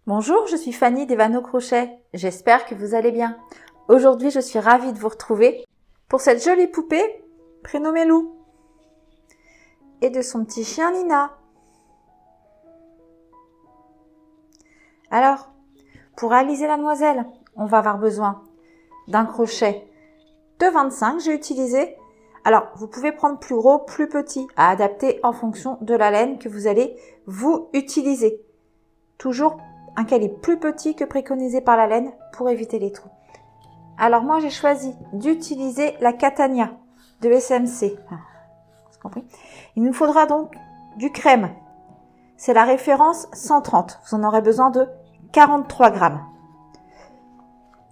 Bonjour, je suis Fanny des Vanneaux Crochet. J'espère que vous allez bien. Aujourd'hui, je suis ravie de vous retrouver pour cette jolie poupée prénommée Lou et de son petit chien Nina. Alors, pour réaliser la demoiselle, on va avoir besoin d'un crochet de 25. J'ai utilisé. Alors, vous pouvez prendre plus gros, plus petit, à adapter en fonction de la laine que vous allez vous utiliser. Toujours un calibre plus petit que préconisé par la laine pour éviter les trous. Alors moi j'ai choisi d'utiliser la Catania de SMC. Il nous faudra donc du crème. C'est la référence 130. Vous en aurez besoin de 43 grammes.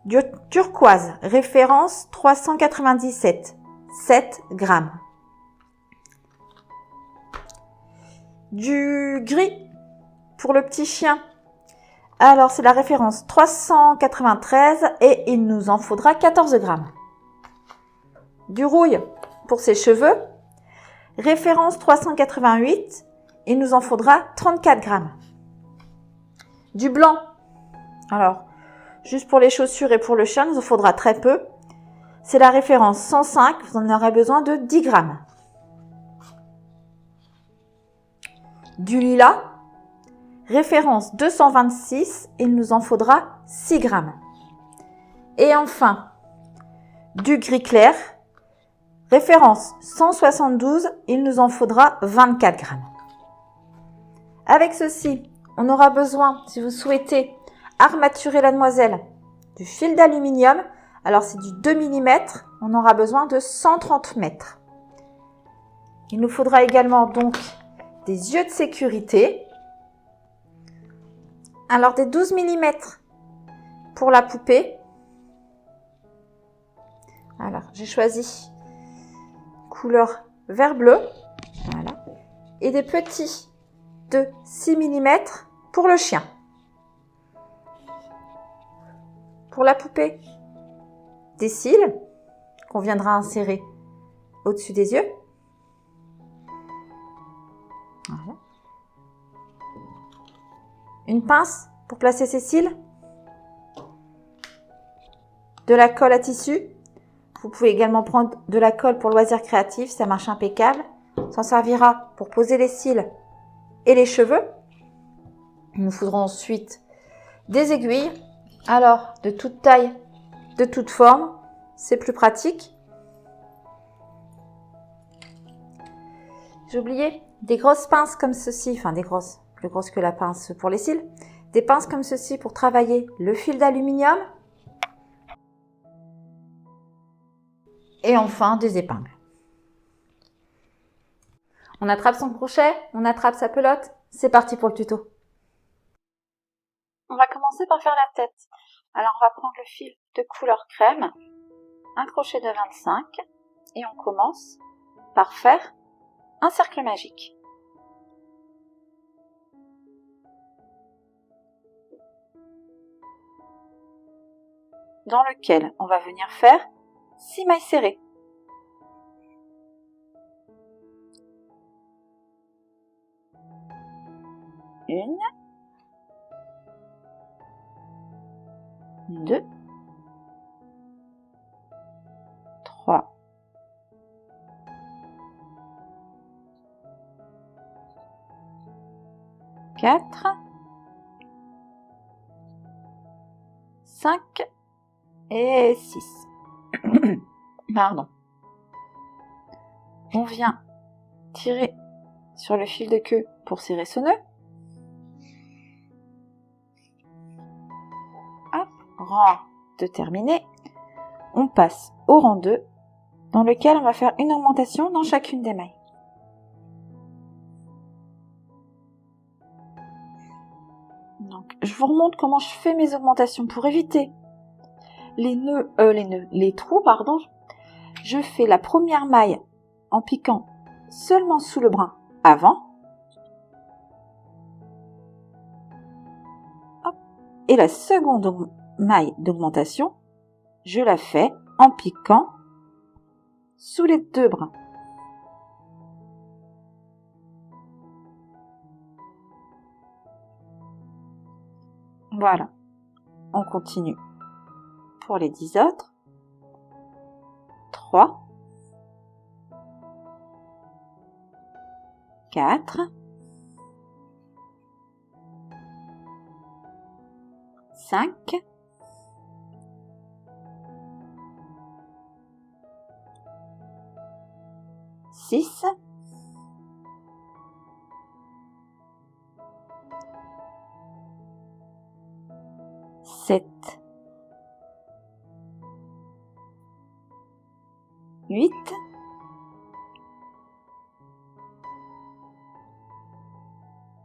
Du turquoise, référence 397, 7 grammes. Du gris pour le petit chien. Alors, c'est la référence 393 et il nous en faudra 14 grammes. Du rouille pour ses cheveux, référence 388, il nous en faudra 34 grammes. Du blanc, alors, juste pour les chaussures et pour le chien, il nous en faudra très peu. C'est la référence 105, vous en aurez besoin de 10 grammes. Du lilas, référence 226, il nous en faudra 6 grammes. Et enfin, du gris clair, référence 172, il nous en faudra 24 grammes. Avec ceci, on aura besoin, si vous souhaitez armaturer la demoiselle, du fil d'aluminium. Alors c'est du 2 mm, on aura besoin de 130 mètres. Il nous faudra également donc des yeux de sécurité. Alors des 12 mm pour la poupée. Alors j'ai choisi couleur vert bleu. Voilà. Et des petits de 6 mm pour le chien. Pour la poupée, des cils qu'on viendra insérer au-dessus des yeux. Voilà. Une pince pour placer ses cils. De la colle à tissu. Vous pouvez également prendre de la colle pour loisirs créatifs, ça marche impeccable. Ça servira pour poser les cils et les cheveux. Il nous faudra ensuite des aiguilles. Alors, de toute taille, de toute forme, c'est plus pratique. J'ai oublié des grosses pinces comme ceci, enfin des grosses, plus grosses que la pince pour les cils. Des pinces comme ceci pour travailler le fil d'aluminium. Et enfin, des épingles. On attrape son crochet, on attrape sa pelote. C'est parti pour le tuto. On va commencer par faire la tête. Alors, on va prendre le fil de couleur crème, un crochet de 25, et on commence par faire un cercle magique. Dans lequel on va venir faire 6 mailles serrées. Une, 2, 3, 4, 5 et 6. Pardon. On vient tirer sur le fil de queue pour serrer ce nœud. Hop, rang de terminé. On passe au rang 2, dans lequel on va faire une augmentation dans chacune des mailles. Donc, je vous remontre comment je fais mes augmentations pour éviter les trous, pardon. Je fais la première maille en piquant seulement sous le brin avant. Hop. Et la seconde maille d'augmentation, je la fais en piquant sous les deux brins. Voilà. On continue pour les 10 autres. 3, 4, 5, 6, 7, 8,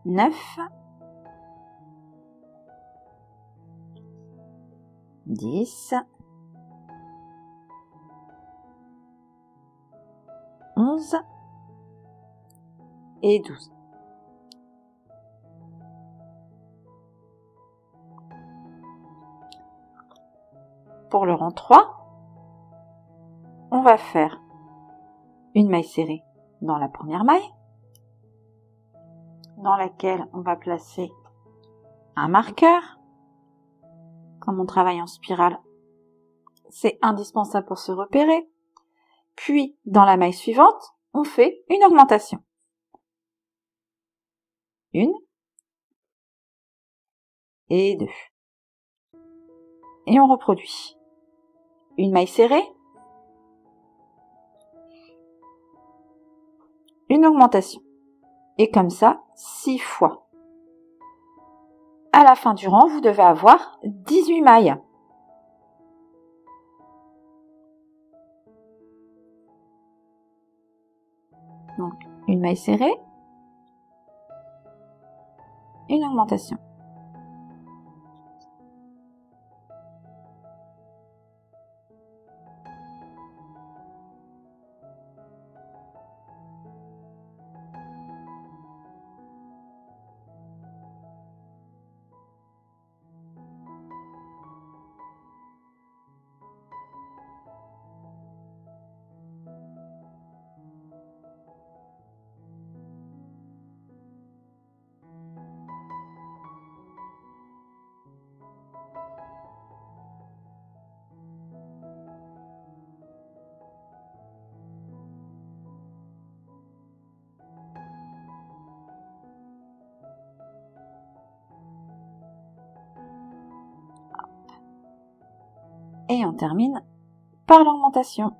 9, 10, 11 et 12. Pour le rang 3, on va faire une maille serrée dans la première maille, dans laquelle on va placer un marqueur. Comme on travaille en spirale, c'est indispensable pour se repérer. Puis, dans la maille suivante, on fait une augmentation. 1 et 2. Et on reproduit. Une maille serrée, une augmentation. Et comme ça, 6 fois. À la fin du rang, vous devez avoir 18 mailles. Donc, une maille serrée, une augmentation. Et on termine par l'augmentation.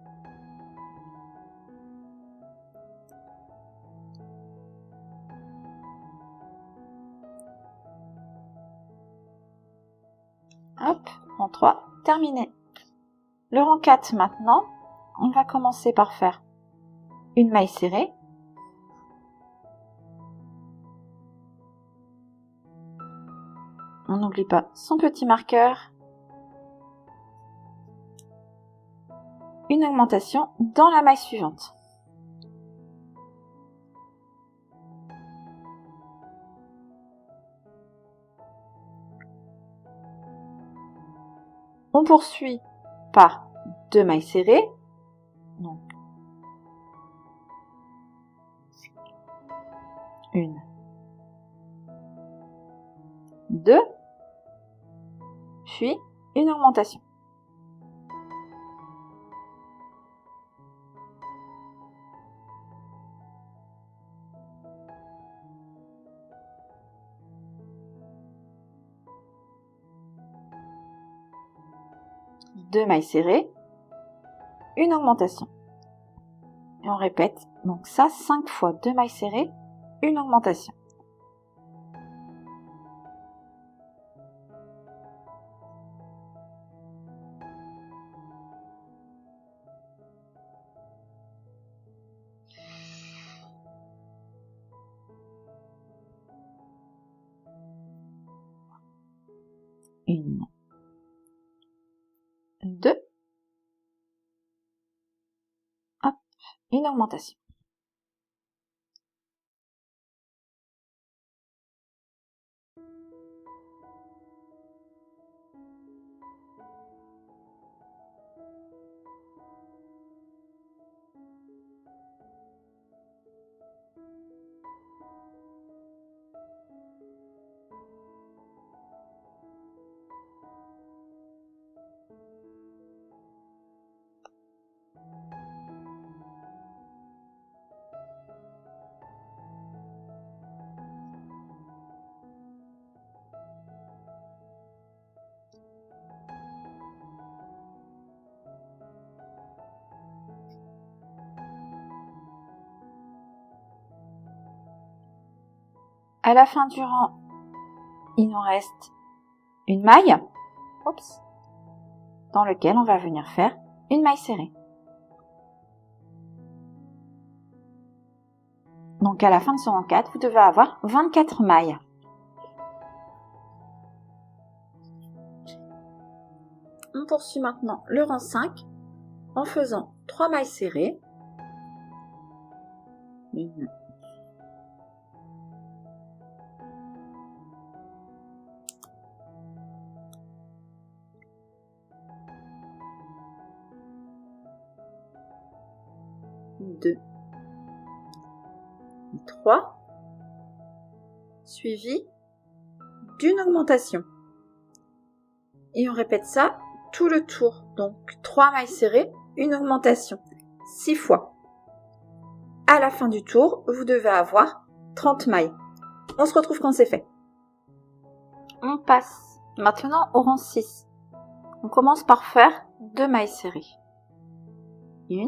Hop, rang 3, terminé. Le rang 4 maintenant, on va commencer par faire une maille serrée. On n'oublie pas son petit marqueur. Une augmentation dans la maille suivante. On poursuit par 2 mailles serrées. Donc, 1, 2, puis une augmentation. Deux mailles serrées, une augmentation. Et on répète, donc ça 5 fois 2 mailles serrées, une augmentation. Une, 2, hop, une augmentation. À la fin du rang, il nous reste une maille, dans lequel on va venir faire une maille serrée. Donc à la fin de ce rang 4, vous devez avoir 24 mailles. On poursuit maintenant le rang 5 en faisant 3 mailles serrées. 1, 2, 3, suivi d'une augmentation. Et on répète ça tout le tour. Donc 3 mailles serrées, une augmentation, 6 fois. À la fin du tour, vous devez avoir 30 mailles. On se retrouve quand c'est fait. On passe maintenant au rang 6. On commence par faire 2 mailles serrées. 1,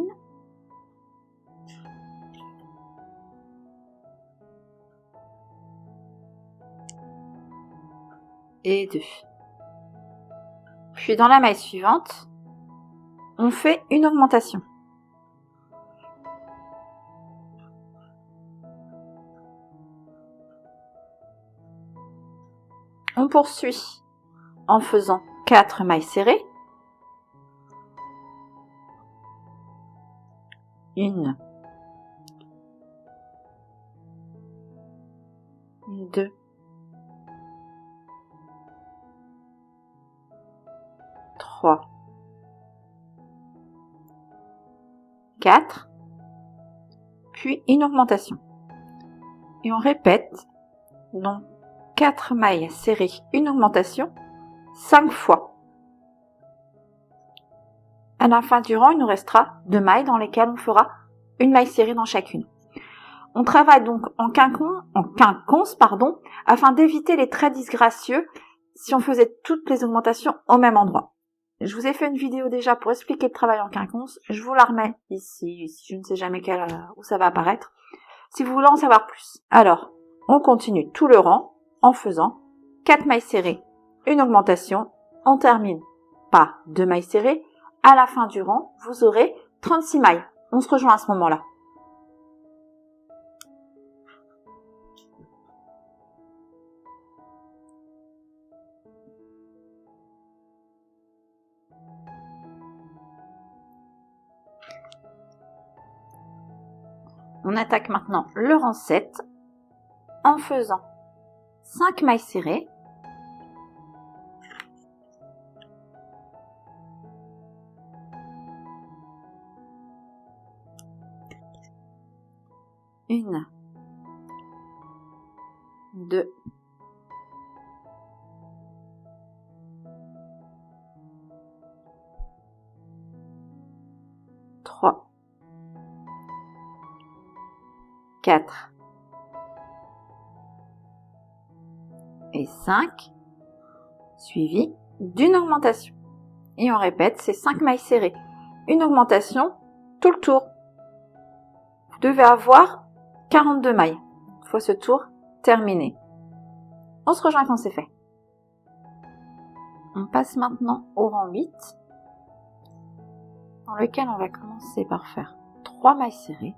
et 2. Puis dans la maille suivante, on fait une augmentation. On poursuit en faisant 4 mailles serrées. 1, 2, 3, 4, puis une augmentation. Et on répète, donc 4 mailles serrées, une augmentation, 5 fois. À la fin du rang, il nous restera 2 mailles dans lesquelles on fera une maille serrée dans chacune. On travaille donc en quinconce, afin d'éviter les traits disgracieux si on faisait toutes les augmentations au même endroit. Je vous ai fait une vidéo déjà pour expliquer le travail en quinconce. Je vous la remets ici, je ne sais jamais où ça va apparaître, si vous voulez en savoir plus. Alors, on continue tout le rang en faisant 4 mailles serrées, une augmentation. On termine par 2 mailles serrées. À la fin du rang, vous aurez 36 mailles. On se rejoint à ce moment-là. On attaque maintenant le rang 7 en faisant 5 mailles serrées. 1, 2, 3, 4 et 5, suivi d'une augmentation. Et on répète ces 5 mailles serrées. Une augmentation tout le tour. Vous devez avoir 42 mailles. Une fois ce tour terminé. On se rejoint quand c'est fait. On passe maintenant au rang 8, dans lequel on va commencer par faire 3 mailles serrées.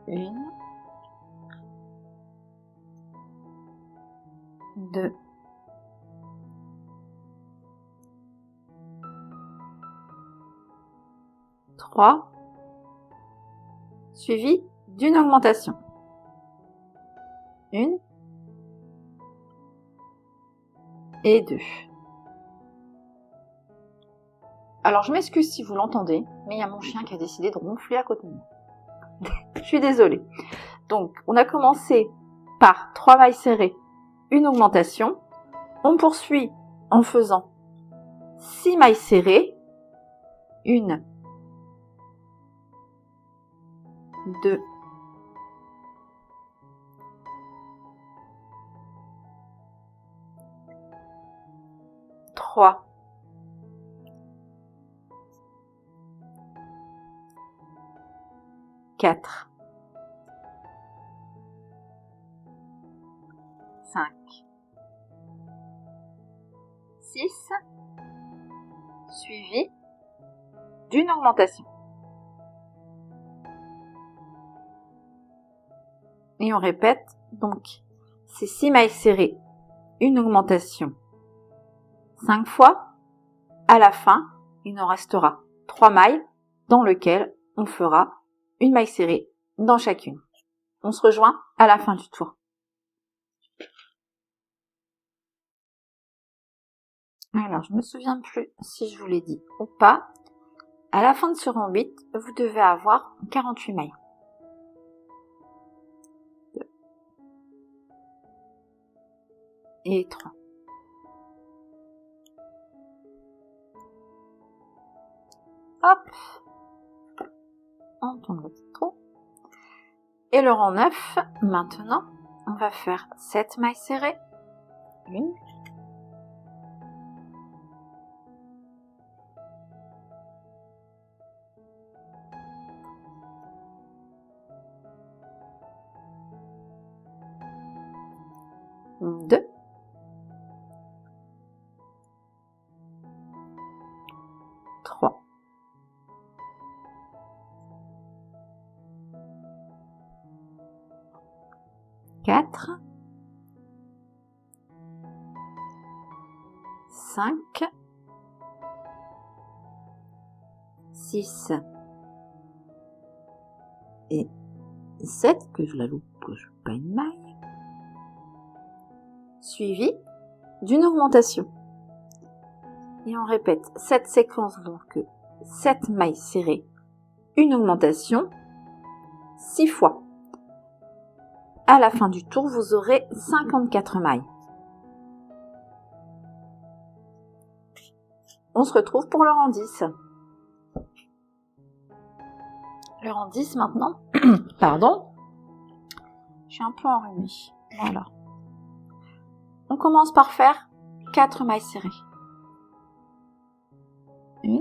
1, 2, 3, suivi d'une augmentation. 1 et 2. Alors je m'excuse si vous l'entendez, mais il y a mon chien qui a décidé de ronfler à côté de moi. Je suis désolée. Donc on a commencé par 3 mailles serrées, une augmentation. On poursuit en faisant 6 mailles serrées. 1, 2, 3, 4 4, 5, 6, suivi d'une augmentation. Et on répète, donc, c'est 6 mailles serrées, une augmentation 5 fois. À la fin, il nous restera 3 mailles dans lesquelles on fera une maille serrée dans chacune. On se rejoint à la fin du tour. Alors, je me souviens plus si je vous l'ai dit ou pas. À la fin de ce rang 8, vous devez avoir 48 mailles. 2 et 3. Hop, on tourne le petit trou. Et le rang 9, maintenant, on va faire 7 mailles serrées. 1, 2, 3, 4, 5, 6 et 7, que je la loupe, que je pas une maille, suivi d'une augmentation. Et on répète cette séquence, donc 7 mailles serrées, une augmentation 6 fois. À la fin du tour, vous aurez 54 mailles. On se retrouve pour le rang 10. Le rang 10 maintenant. Pardon. Je suis un peu enrhumée. Voilà. On commence par faire 4 mailles serrées. 1,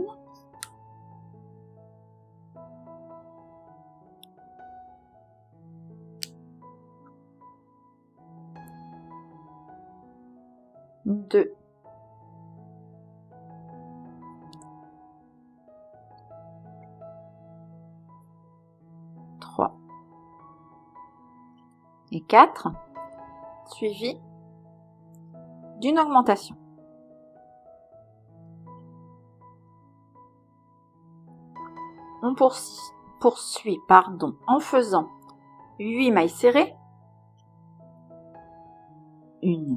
2, 3 et 4, suivi d'une augmentation. On poursuit en faisant 8 mailles serrées. 1,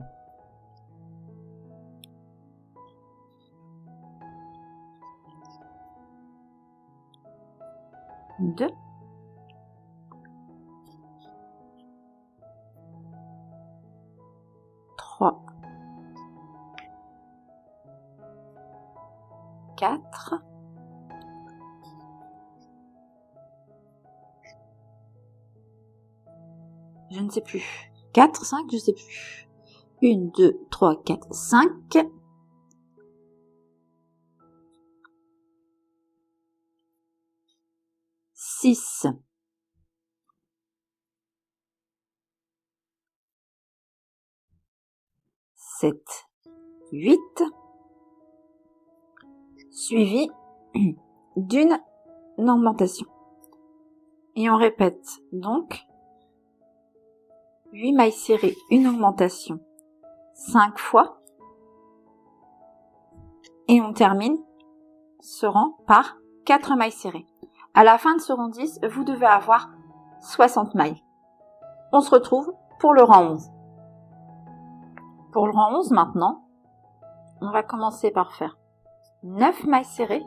2, 3, 4, je ne sais plus, 4, 5, je ne sais plus. 1, 2, 3, 4, 5, 6, 7, 8, suivi d'une augmentation. Et on répète donc 8 mailles serrées, une augmentation 5 fois. Et on termine ce rang par 4 mailles serrées. À la fin de ce rang 10, vous devez avoir 60 mailles. On se retrouve pour le rang 11. Pour le rang 11 maintenant, on va commencer par faire 9 mailles serrées.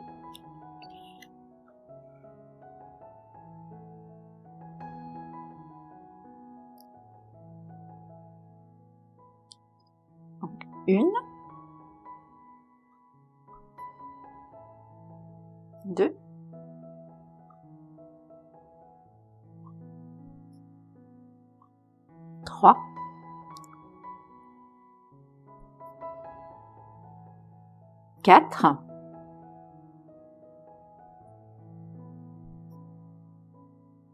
Donc 1, 2, 3, 4,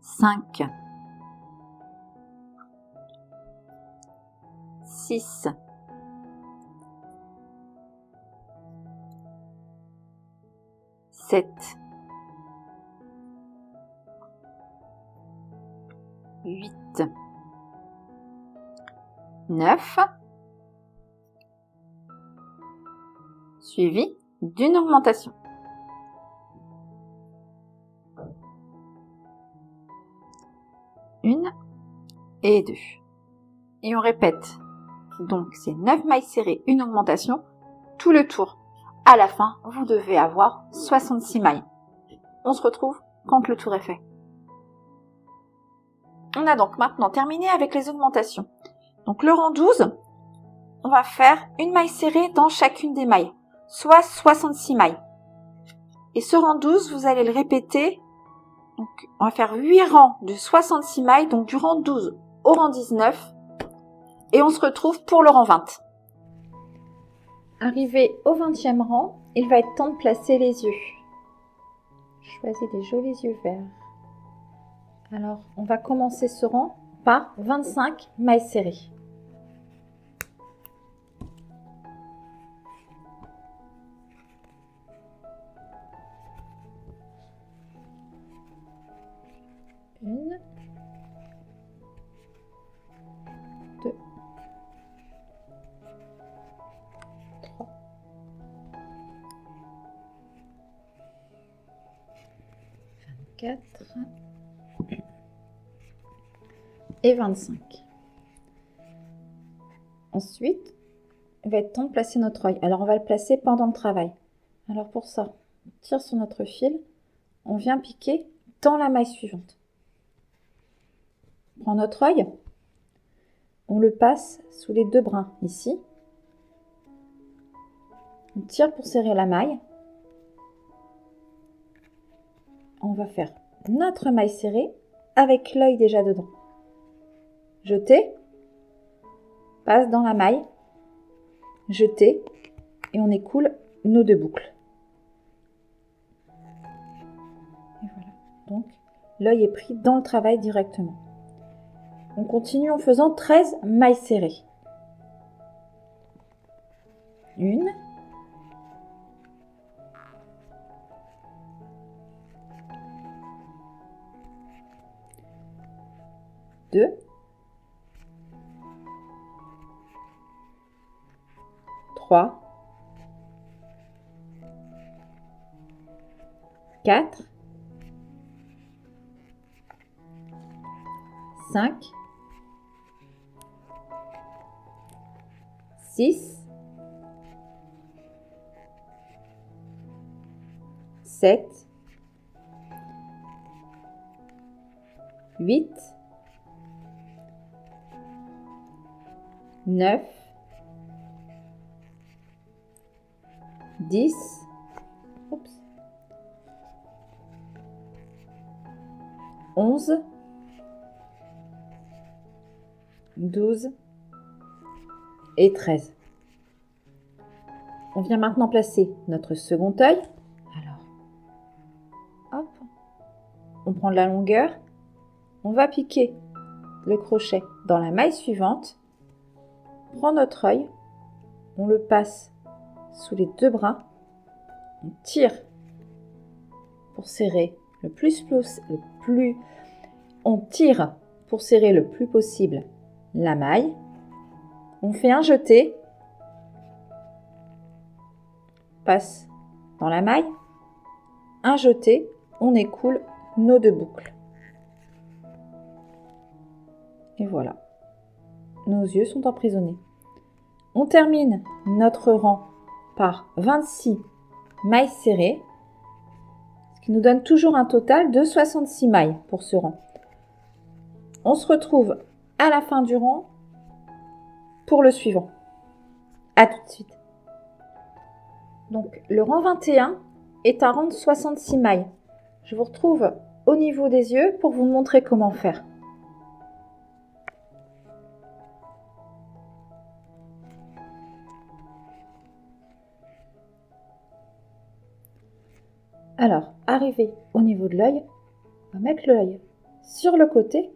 5, 5, 6, 7, 8, 9, suivi d'une augmentation. 1 et 2. Et on répète. Donc, c'est 9 mailles serrées, une augmentation, tout le tour. À la fin, vous devez avoir 66 mailles. On se retrouve quand le tour est fait. On a donc maintenant terminé avec les augmentations. Donc, le rang 12, on va faire une maille serrée dans chacune des mailles, soit 66 mailles. Et ce rang 12, vous allez le répéter. Donc, on va faire 8 rangs de 66 mailles, donc du rang 12 au rang 19. Et on se retrouve pour le rang 20. Arrivé au 20e rang, il va être temps de placer les yeux. Choisis des jolis yeux verts. Alors, on va commencer ce rang par 25 mailles serrées. Une, 2, 3, 24 et 25. Ensuite, il va être temps de placer notre œil. Alors, on va le placer pendant le travail. Alors, pour ça, on tire sur notre fil, on vient piquer dans la maille suivante. On prend notre œil, on le passe sous les deux brins ici. On tire pour serrer la maille. On va faire notre maille serrée avec l'œil déjà dedans. Jeter, passe dans la maille, jeter et on écoule nos deux boucles. Et voilà, donc l'œil est pris dans le travail directement. On continue en faisant 13 mailles serrées. 1, 2, 3, 4, 5, 6, 7, 8, 9, 10, 11, 12 et 13. On vient maintenant placer notre second œil. Alors, hop, on prend de la longueur, on va piquer le crochet dans la maille suivante, on prend notre œil, on le passe sous les deux bras, on tire pour serrer on tire pour serrer le plus possible la maille, on fait un jeté, passe dans la maille, un jeté, on écoule nos deux boucles. Et voilà, nos yeux sont emprisonnés. On termine notre rang par 26 mailles serrées, ce qui nous donne toujours un total de 66 mailles pour ce rang. On se retrouve à la fin du rang pour le suivant. À tout de suite. Donc, le rang 21 est un rang de 66 mailles. Je vous retrouve au niveau des yeux pour vous montrer comment faire. Alors, arrivé au niveau de l'œil, on va mettre l'œil sur le côté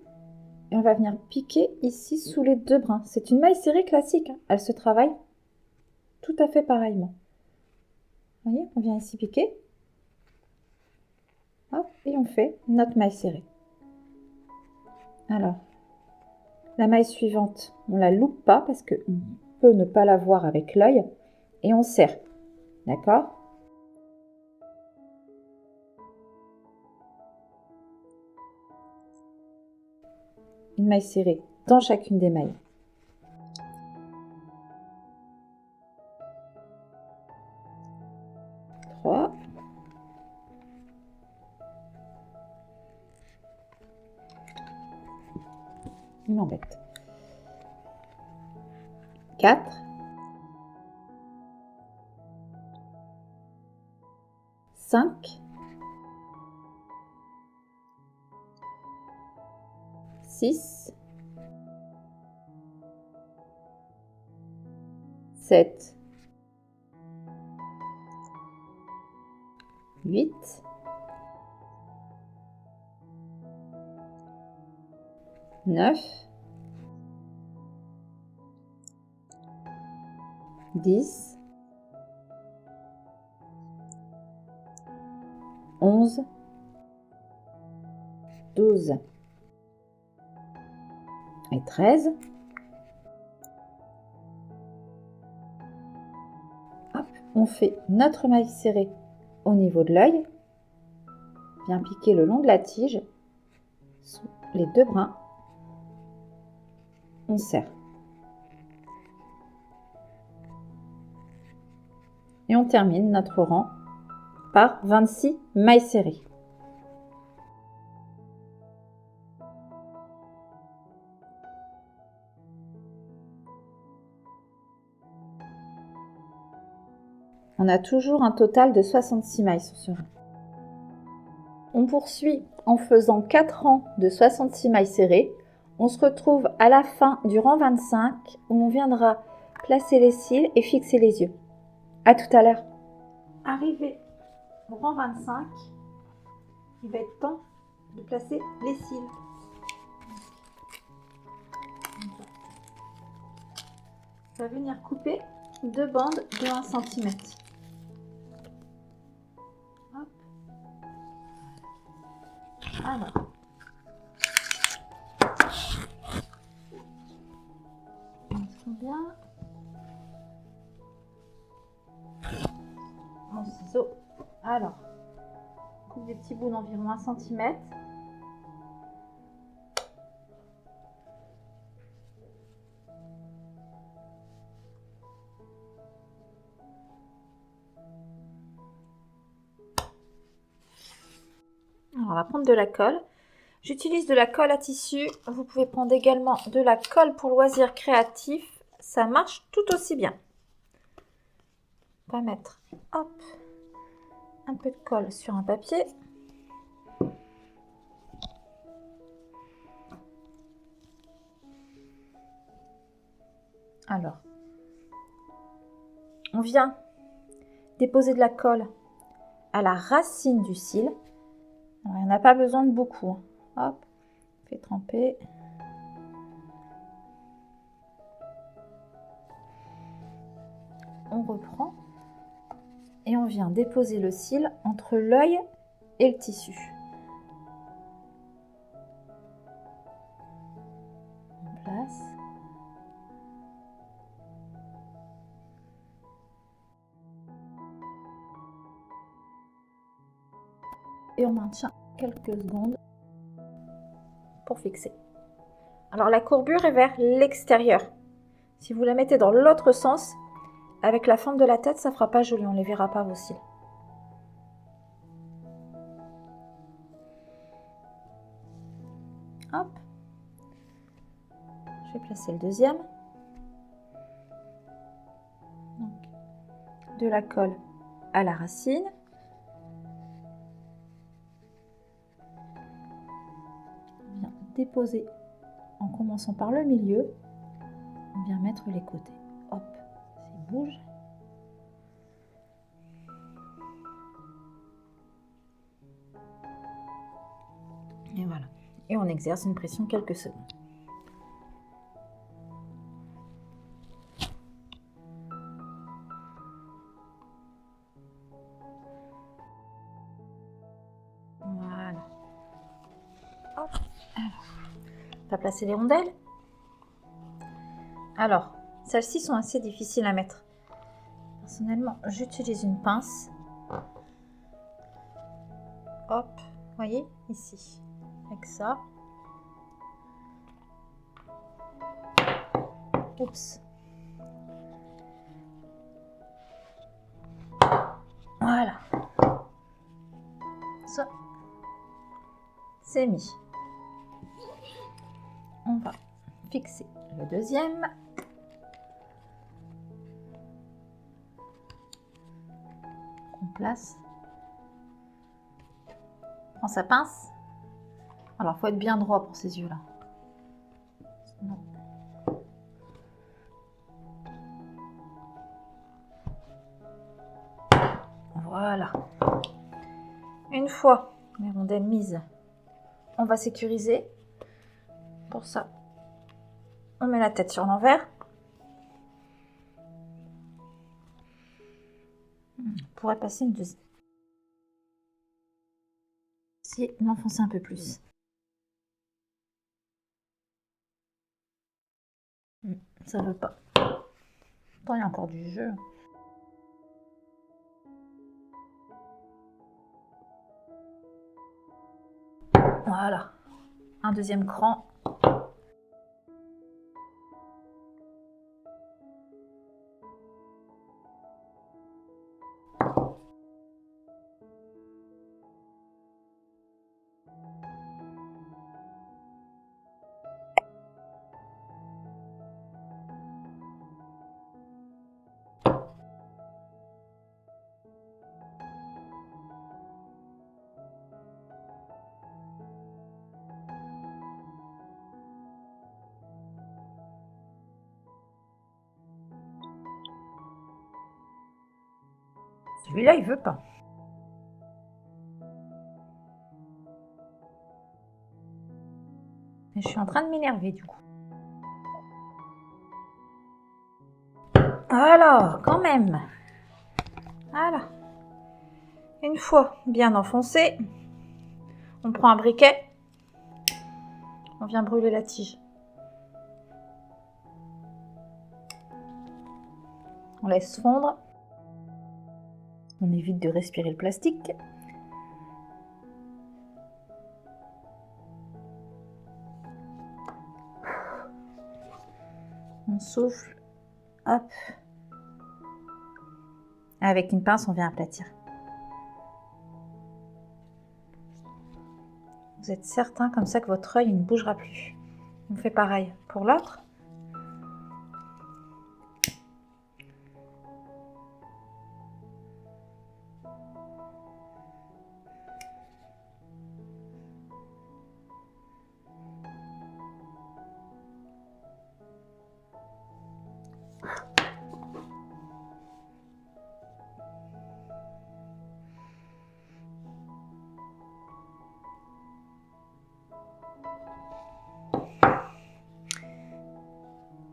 et on va venir piquer ici sous les 2 brins. C'est une maille serrée classique, hein. Elle se travaille tout à fait pareillement. Vous voyez, on vient ici piquer. Hop, et on fait notre maille serrée. Alors, la maille suivante, on la loupe pas parce qu'on peut ne pas la voir avec l'œil et on serre. D'accord? Une maille serrée dans chacune des mailles. Trois. Il m'embête. 4. 5. 6. 7. 8. 9. 10. 11. 12. Et 13. Hop, on fait notre maille serrée au niveau de l'œil. Bien piquer le long de la tige, sous les 2 brins. On serre. Et on termine notre rang par 26 mailles serrées. On a toujours un total de 66 mailles sur ce rang. On poursuit en faisant 4 rangs de 66 mailles serrées. On se retrouve à la fin du rang 25 où on viendra placer les cils et fixer les yeux. À tout à l'heure. Arrivé au rang 25, il va être temps de placer les cils. On va venir couper 2 bandes de 1 cm. Hop. Alors. Bien. Mon ciseau. Alors, on coupe des petits bouts d'environ 1 cm. Alors, on va prendre de la colle. J'utilise de la colle à tissu. Vous pouvez prendre également de la colle pour loisirs créatifs. Ça marche tout aussi bien. On va mettre hop, un peu de colle sur un papier. Alors, on vient déposer de la colle à la racine du cil. Alors, il n'y en a pas besoin de beaucoup. Hop, on fait tremper. On reprend et on vient déposer le cil entre l'œil et le tissu. On place. Et on maintient quelques secondes pour fixer. Alors la courbure est vers l'extérieur. Si vous la mettez dans l'autre sens, avec la forme de la tête, ça fera pas joli, on ne les verra pas vos cils. Hop. Je vais placer le deuxième. Donc, de la colle à la racine. On vient déposer en commençant par le milieu. On vient mettre les côtés. Hop, ça bouge. Et voilà. et on exerce une pression quelques secondes. Voilà. Hop. Alors, on va placer les rondelles. Alors, celles-ci sont assez difficiles à mettre. Personnellement, j'utilise une pince. Hop, vous voyez, ici, avec ça. Oups. Voilà. Ça, c'est mis. On va fixer le deuxième. On place. On prend sa pince. Alors, il faut être bien droit pour ces yeux-là. Sinon... Voilà. Une fois les rondelles mises, on va sécuriser. Pour ça, on met la tête sur l'envers. On pourrait passer une deuxième. Si l'enfoncer un peu plus. Ça veut pas. Pourtant, il y a encore du jeu. Voilà. Un deuxième cran. Celui-là, il veut pas. Et je suis en train de m'énerver du coup. Voilà, quand même. Voilà. Une fois bien enfoncé, on prend un briquet. On vient brûler la tige. On laisse fondre. On évite de respirer le plastique. On souffle. Hop. Avec une pince, on vient aplatir. Vous êtes certain comme ça que votre œil ne bougera plus. On fait pareil pour l'autre.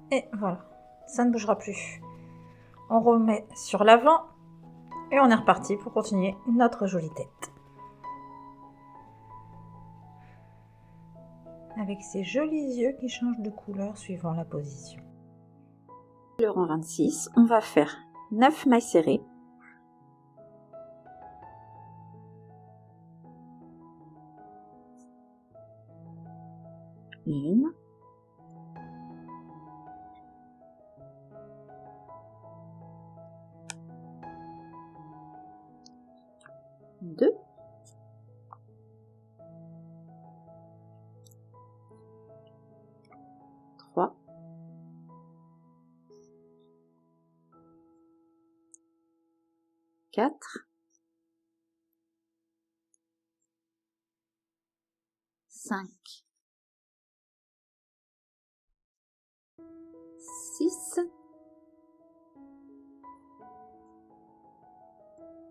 Et voilà, ça ne bougera plus. On remet sur l'avant et on est reparti pour continuer notre jolie tête. Avec ces jolis yeux qui changent de couleur suivant la position. Le rang 26, on va faire 9 mailles serrées. Une. Deux. Trois. Quatre. 5. 6.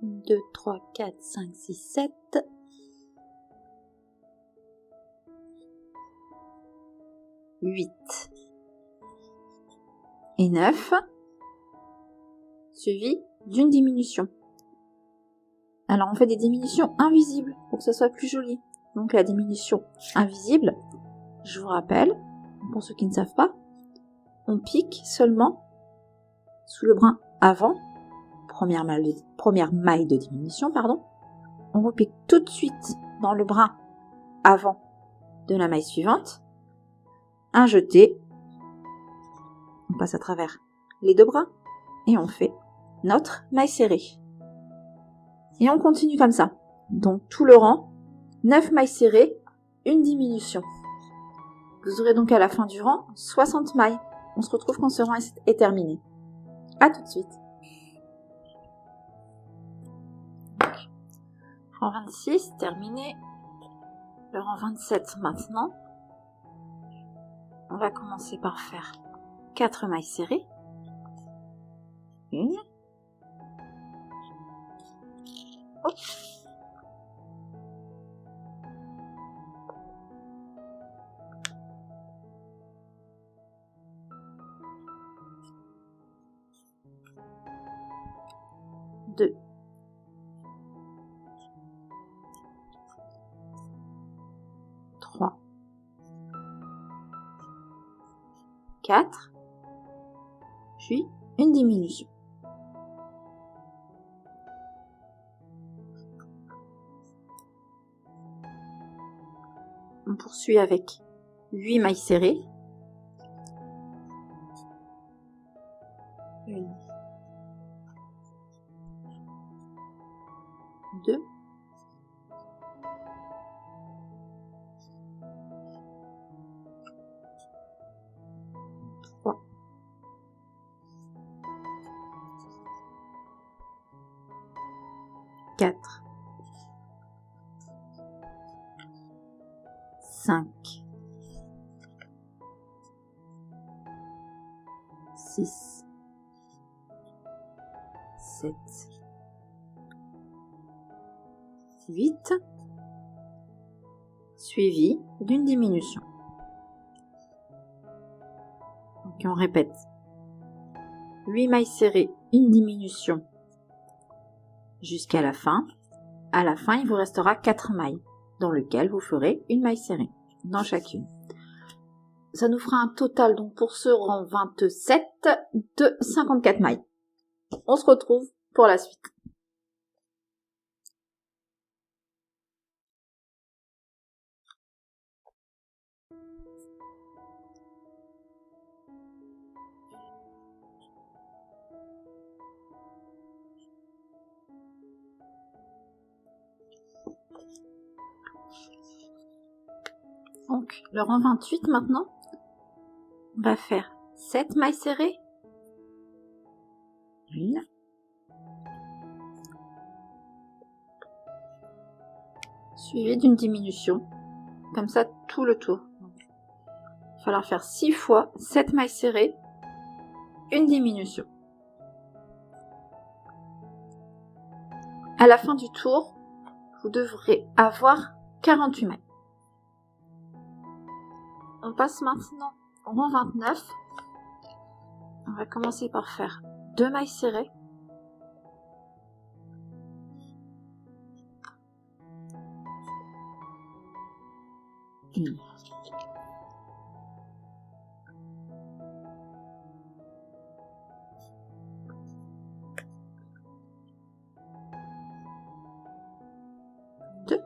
2, 3, 4, 5, 6, 7. 8 et 9, suivi d'une diminution. Alors on fait des diminutions invisibles pour que ce soit plus joli. Donc la diminution invisible, je vous rappelle, pour ceux qui ne savent pas, on pique seulement sous le brin avant, première maille de diminution, pardon. On repique tout de suite dans le brin avant de la maille suivante, un jeté, on passe à travers les deux bras et on fait notre maille serrée. Et on continue comme ça. Donc tout le rang, 9 mailles serrées, une diminution. Vous aurez donc à la fin du rang 60 mailles. On se retrouve quand ce rang est terminé. À tout de suite. Rang 26, terminé. Le rang 27 maintenant. On va commencer par faire 4 mailles serrées. 1. Hop. 2. 3. 4. Puis une diminution. On poursuit avec 8 mailles serrées. 1, 2, 3, 4, 5, 6, 7, 8, suivi d'une diminution. Donc on répète 8 mailles serrées, une diminution jusqu'à la fin. À la fin, il vous restera 4 mailles dans lesquelles vous ferez une maille serrée dans chacune. Ça nous fera un total donc pour ce rang 27 de 54 mailles. On se retrouve pour la suite. Donc, le rang 28 maintenant, on va faire 7 mailles serrées. 1. Suivi d'une diminution, comme ça tout le tour. Il va falloir faire 6 fois 7 mailles serrées, une diminution. À la fin du tour, vous devrez avoir 48 mailles. On passe maintenant au rang 29. On va commencer par faire 2 mailles serrées. 1. 2.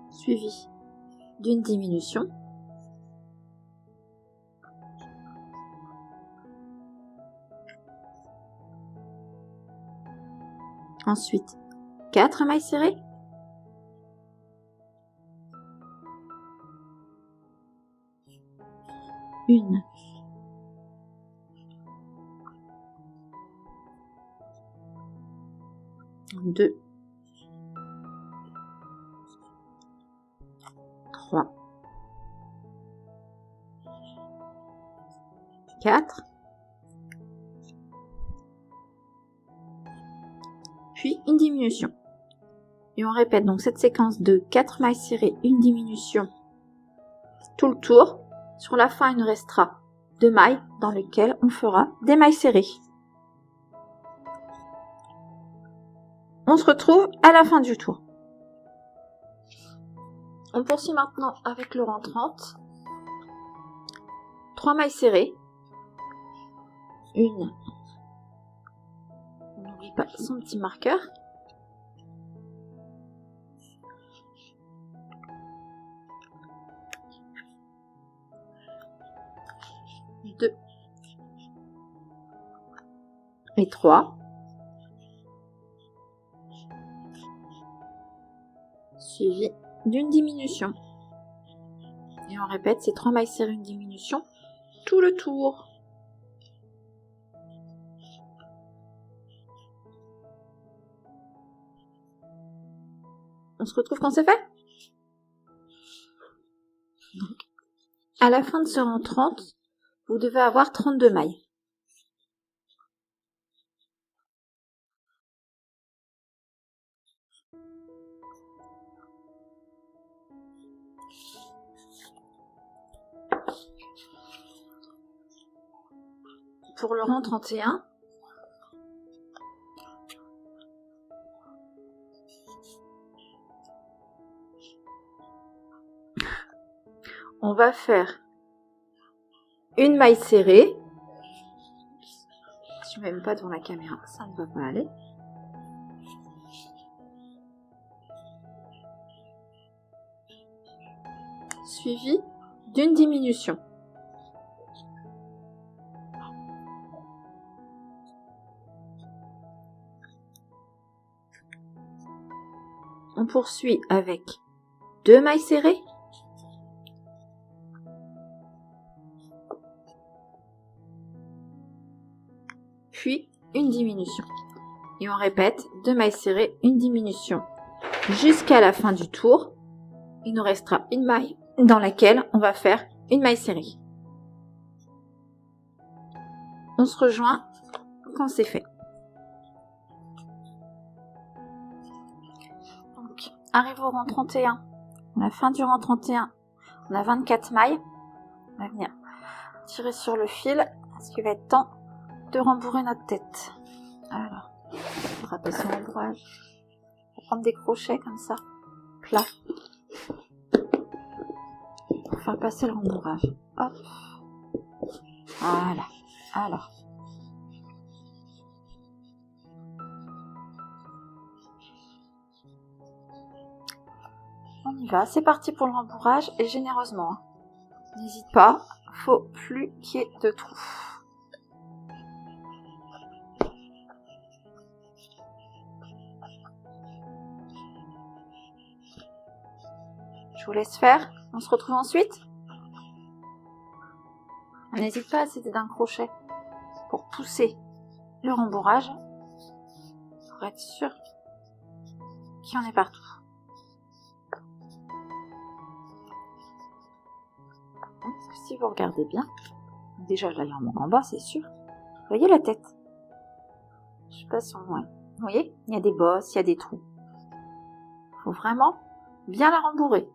Suivi d'une diminution. Ensuite, 4 mailles serrées. 1. 2. 3. 4. Puis une diminution. Et on répète donc cette séquence de 4 mailles serrées, une diminution tout le tour. Sur la fin, il nous restera 2 mailles dans lesquelles on fera des mailles serrées. On se retrouve à la fin du tour. On poursuit maintenant avec le rang 30. 3 mailles serrées. Une. On n'oublie pas son petit marqueur. Deux. Et 3. Suivi d'une diminution. Et on répète ces 3 mailles serrées, une diminution, tout le tour. On se retrouve quand c'est fait. Donc, à la fin de ce rang 30, vous devez avoir 32 mailles. Pour le rang 31, on va faire une maille serrée. Je ne mets même pas devant la caméra, ça ne va pas aller. Suivi d'une diminution. On poursuit avec 2 mailles serrées. Puis une diminution. Et on répète 2 mailles serrées, une diminution. Jusqu'à la fin du tour, il nous restera une maille dans laquelle on va faire une maille serrée. On se rejoint quand c'est fait. Donc, arrive au rang 31. À la fin du rang 31, on a 24 mailles. On va venir tirer sur le fil parce qu'il va être temps de rembourrer notre tête. Alors, on va passer son rembourrage. On va prendre des crochets comme ça, plats, pour faire passer le rembourrage. Hop. Voilà. Alors. On y va, c'est parti pour le rembourrage et généreusement. Hein. N'hésite pas, faut plus qu'il y ait de trous. Je vous laisse faire, on se retrouve ensuite. N'hésite pas à céder d'un crochet pour pousser le rembourrage, pour être sûr qu'il y en ait partout. Si vous regardez bien, déjà je la remonte en bas, c'est sûr. Vous voyez la tête? Je sais pas si on voit. Vous voyez, il y a des bosses, il y a des trous. Il faut vraiment bien la rembourrer.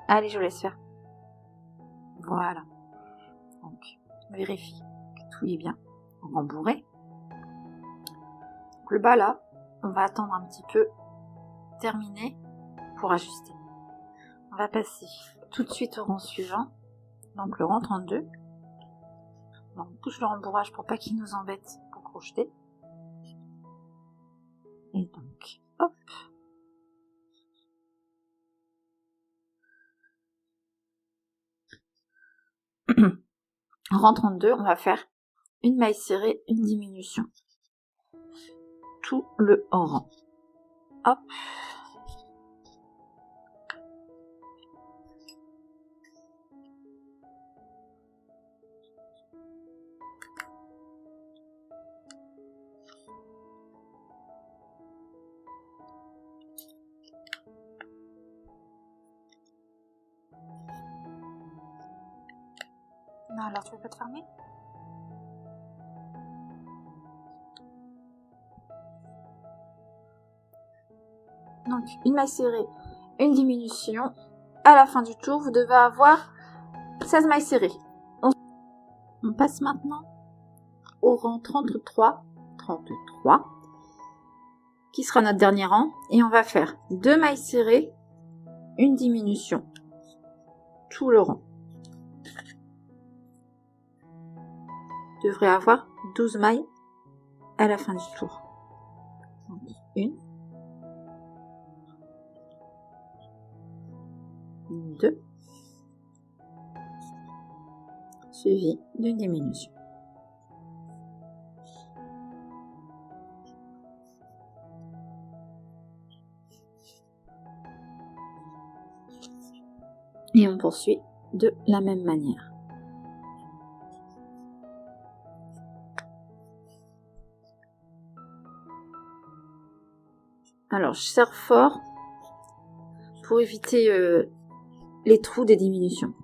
Allez, je vous laisse faire. Voilà. Donc, on vérifie que tout est bien rembourré. Donc, le bas là, on va attendre un petit peu terminé pour ajuster. On va passer tout de suite au rang suivant. Donc le rang 32. Donc, on pousse le rembourrage pour pas qu'il nous embête pour crocheter. Et donc, hop. Rang 32, on va faire une maille serrée, une diminution. Tout le rang. Hop. Non, alors tu veux pas te fermer? Donc, une maille serrée, une diminution, à la fin du tour, vous devez avoir 16 mailles serrées. On passe maintenant au rang 33, qui sera notre dernier rang, et on va faire 2 mailles serrées, une diminution, tout le rang. Vous devrez avoir 12 mailles à la fin du tour. 1, 2, suivi d'une diminution. Et on poursuit de la même manière. Alors, je serre fort pour éviter les trous des diminutions.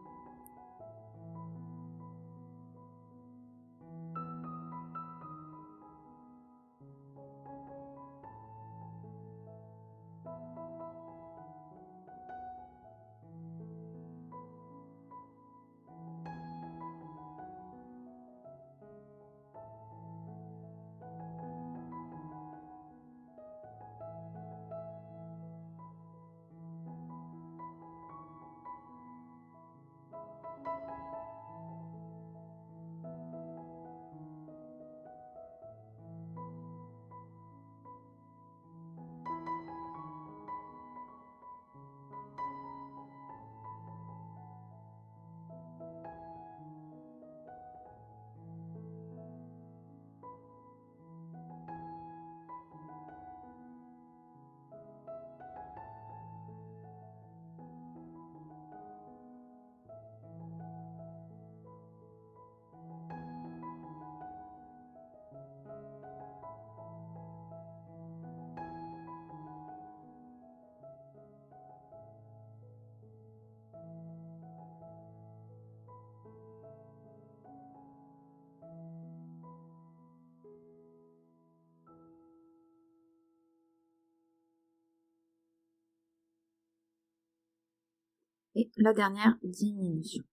Et la dernière diminution.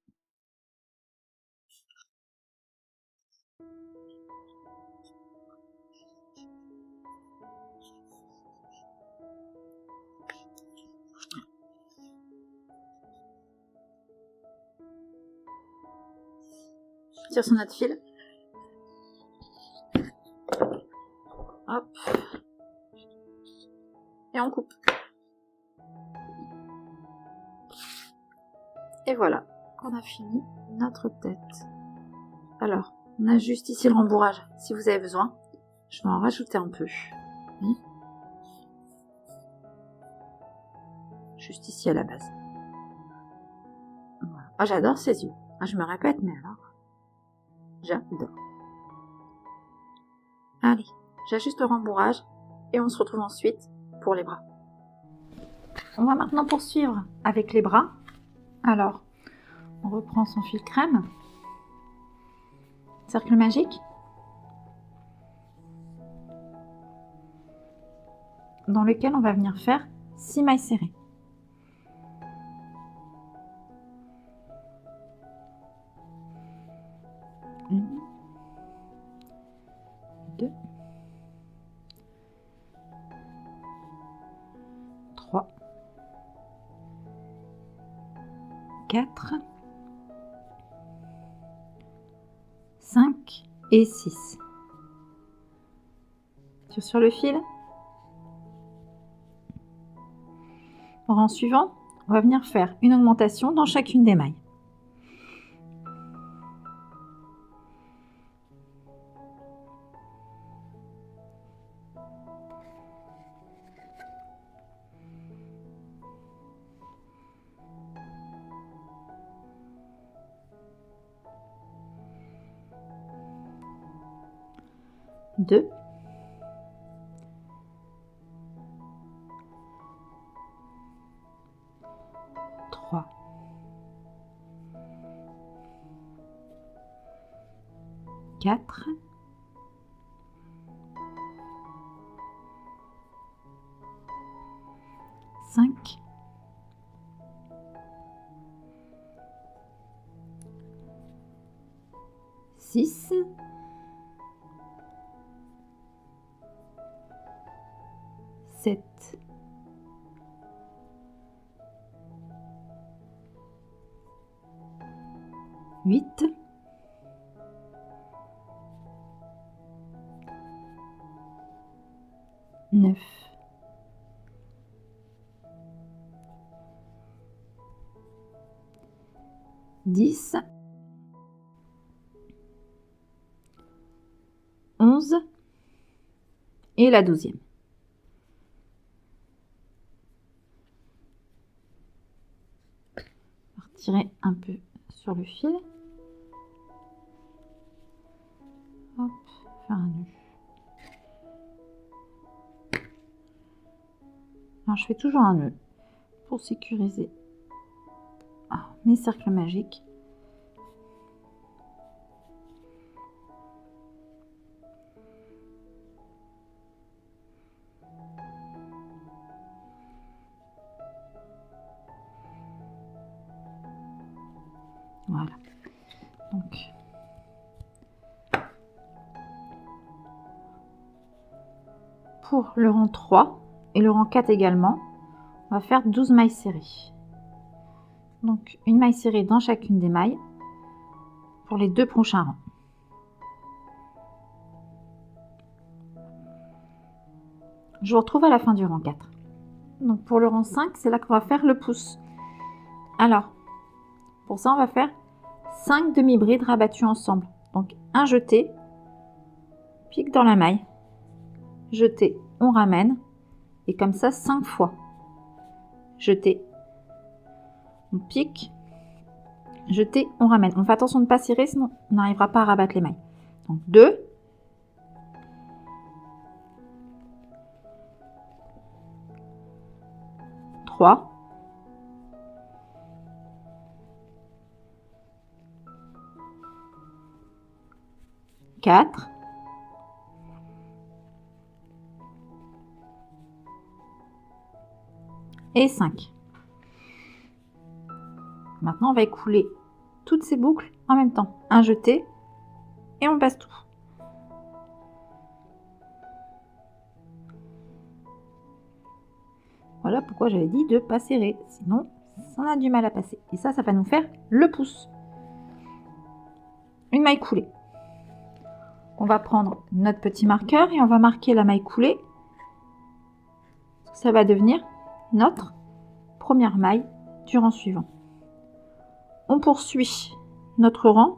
Tire sur notre fil. Hop. Et on coupe. Et voilà, on a fini notre tête. Alors, on a juste ici le rembourrage. Si vous avez besoin, je vais en rajouter un peu. Juste ici à la base. Voilà. Oh, j'adore ces yeux. Je me répète, mais alors, j'adore. Allez, j'ajuste le rembourrage et on se retrouve ensuite pour les bras. On va maintenant poursuivre avec les bras. Alors, on reprend son fil crème. Cercle magique. Dans lequel on va venir faire 6 mailles serrées. 1, 2, 3, 4, 5 et 6. Tire sur le fil. Au rang suivant, on va venir faire une augmentation dans chacune des mailles. Deux, 3, 4, 5 6, 7, 8, 9, 10, 11 et la 12e. Tirer un peu sur le fil. Hop, faire un nœud. Alors je fais toujours un nœud pour sécuriser mes cercles magiques. Voilà. Donc, pour le rang 3 et le rang 4 également, on va faire 12 mailles serrées. Donc, une maille serrée dans chacune des mailles pour les 2 prochains rangs. Je vous retrouve à la fin du rang 4. Donc, pour le rang 5, c'est là qu'on va faire le pouce. Alors, pour ça, on va faire 5 demi-brides rabattues ensemble. Donc, un jeté, pique dans la maille, jeté, on ramène, et comme ça 5 fois. Jeté, on pique, jeté, on ramène. On fait attention de ne pas serrer, sinon on n'arrivera pas à rabattre les mailles. Donc 2, 3, 4, 5. Maintenant, on va écouler toutes ces boucles en même temps. Un jeté et on passe tout. Voilà pourquoi j'avais dit de ne pas serrer. Sinon, ça a du mal à passer. Et ça va nous faire le pouce. Une maille coulée. On va prendre notre petit marqueur et on va marquer la maille coulée. Ça va devenir notre première maille du rang suivant. On poursuit notre rang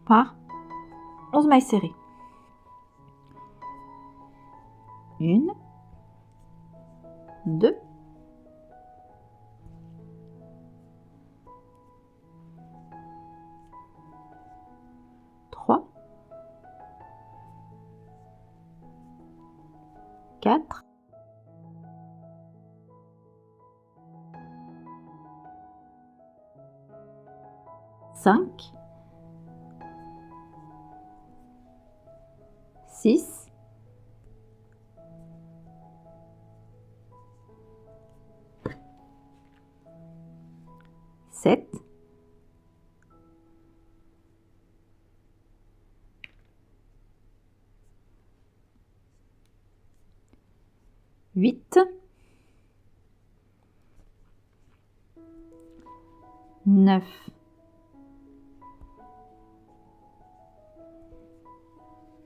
par 11 mailles serrées. 1, 2, 3, 4, 5, 6, 7, 8, 9,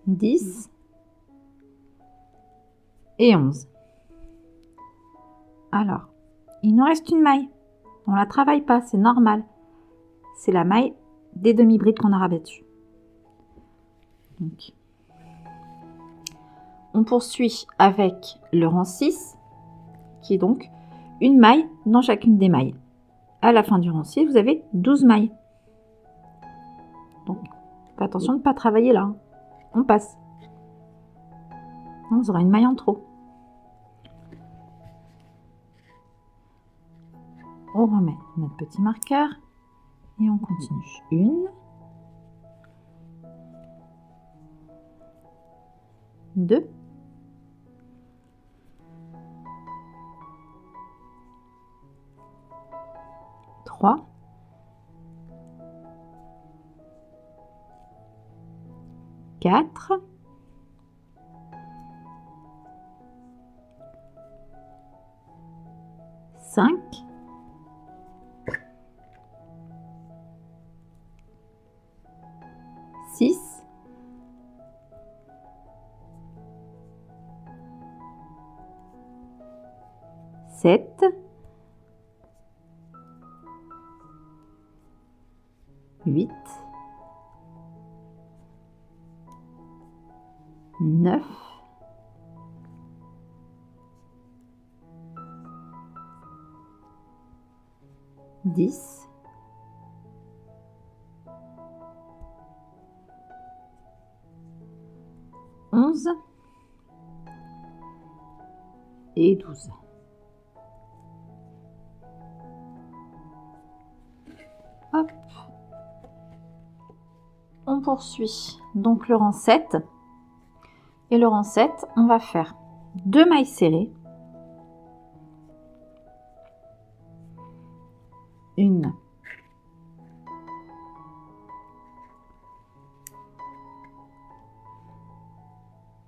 10 et 11. Alors, il nous reste une maille. On la travaille pas, c'est normal. C'est la maille des demi-brides qu'on a rabattues. Donc, on poursuit avec le rang 6, qui est donc une maille dans chacune des mailles. À la fin du rang 6, vous avez 12 mailles. Donc, faites attention de ne pas travailler là. On passe. On aura une maille en trop. On remet notre petit marqueur et on continue. 1, 2, 3, 4, 5, 6, 7, 8, 9, 10, 11 et 12. Hop. On poursuit donc le rang 7. Et le rang 7, on va faire 2 mailles serrées. Une.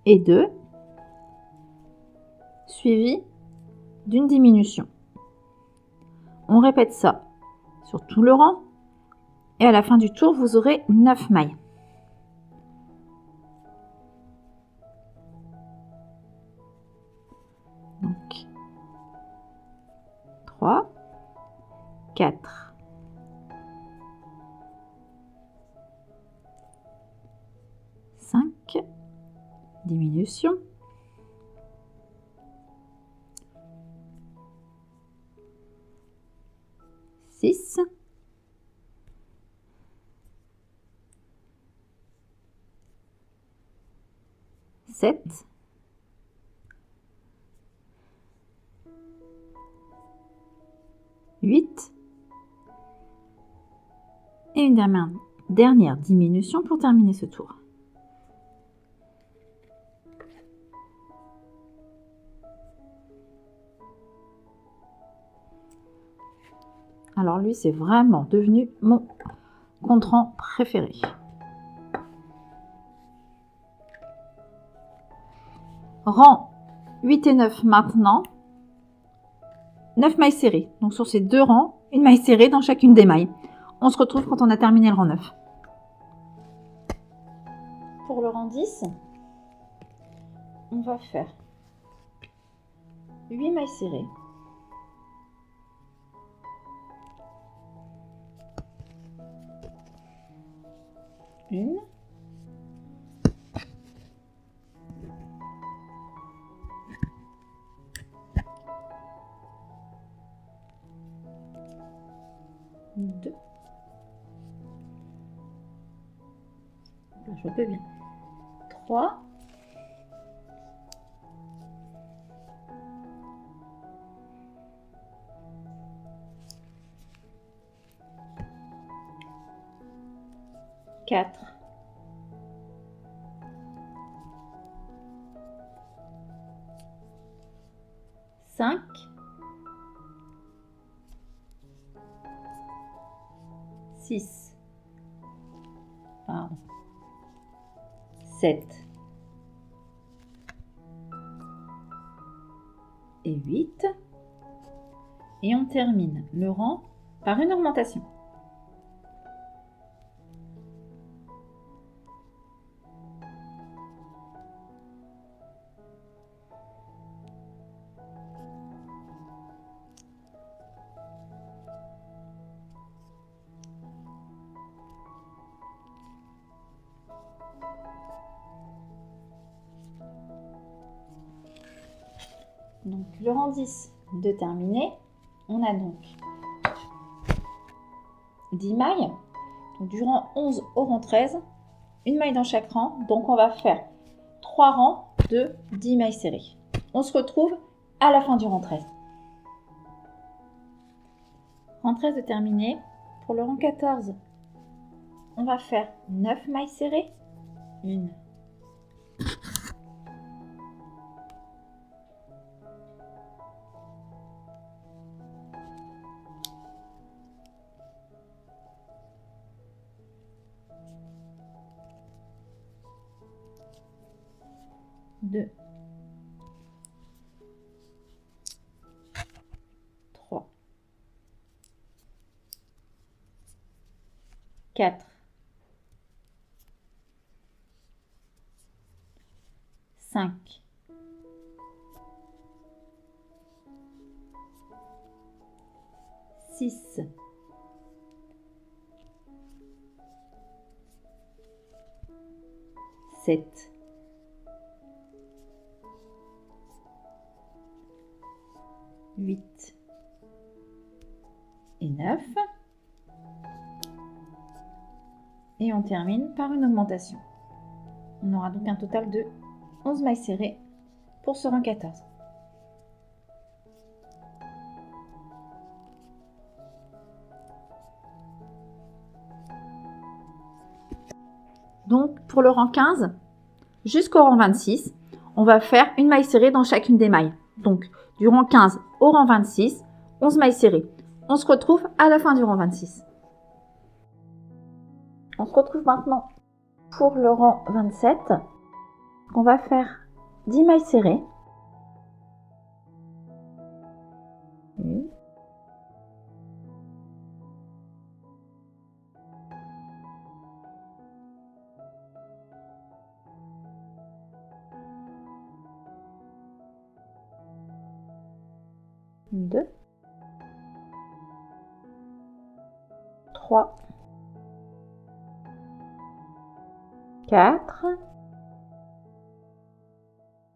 Et 2. Suivi d'une diminution. On répète ça sur tout le rang. Et à la fin du tour, vous aurez 9 mailles. Donc, 3, 4, 5, diminution, 6, 7, 8 et une dernière diminution pour terminer ce tour. Alors lui, c'est vraiment devenu mon compte-rang préféré. Rang 8 et 9 maintenant. 9 mailles serrées. Donc sur ces deux rangs, une maille serrée dans chacune des mailles. On se retrouve quand on a terminé le rang 9. Pour le rang 10, on va faire 8 mailles serrées. Une. Deux. Je peux bien. 3. 4. 5. 6. 7. Et 8. Et on termine le rang par une augmentation. Donc le rang 10 de terminé. On a donc 10 mailles. Donc du rang 11 au rang 13, une maille dans chaque rang. Donc on va faire 3 rangs de 10 mailles serrées. On se retrouve à la fin du rang 13. Rang 13 de terminé. Pour le rang 14, on va faire 9 mailles serrées. Une. 2. 4, 5, 6, 7, 8 et 9. Et on termine par une augmentation. On aura donc un total de 11 mailles serrées pour ce rang 14. Donc pour le rang 15 jusqu'au rang 26, on va faire une maille serrée dans chacune des mailles. Donc du rang 15 au rang 26, 11 mailles serrées. On se retrouve à la fin du rang 26. On se retrouve maintenant pour le rang 27. On va faire 10 mailles serrées. 1, 2, 3, 4,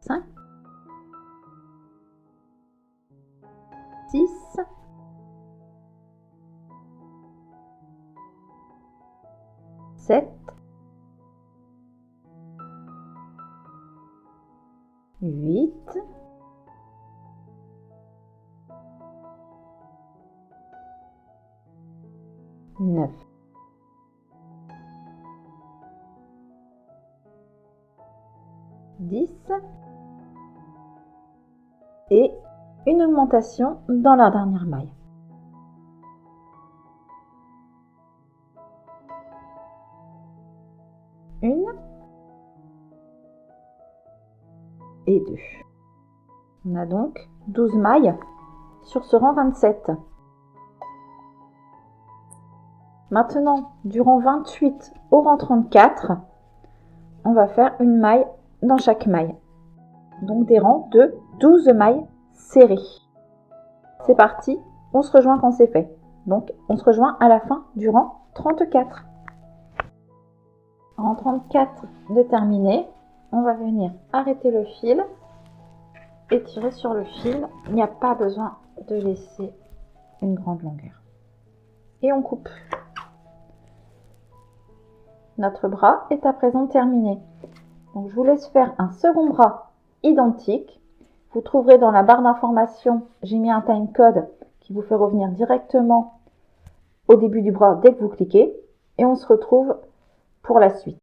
5, 6, 7, 8, 9, 10 et une augmentation dans la dernière maille. Une et 2. On a donc 12 mailles sur ce rang 27. Maintenant, du rang 28 au rang 34, on va faire une maille dans chaque maille. Donc des rangs de 12 mailles serrées. C'est parti, on se rejoint quand c'est fait. Donc on se rejoint à la fin du rang 34. Rang 34 de terminé, on va venir arrêter le fil et tirer sur le fil. Il n'y a pas besoin de laisser une grande longueur. Et on coupe. Notre bras est à présent terminé. Donc je vous laisse faire un second bras identique. Vous trouverez dans la barre d'information, j'ai mis un time code qui vous fait revenir directement au début du bras dès que vous cliquez. Et on se retrouve pour la suite.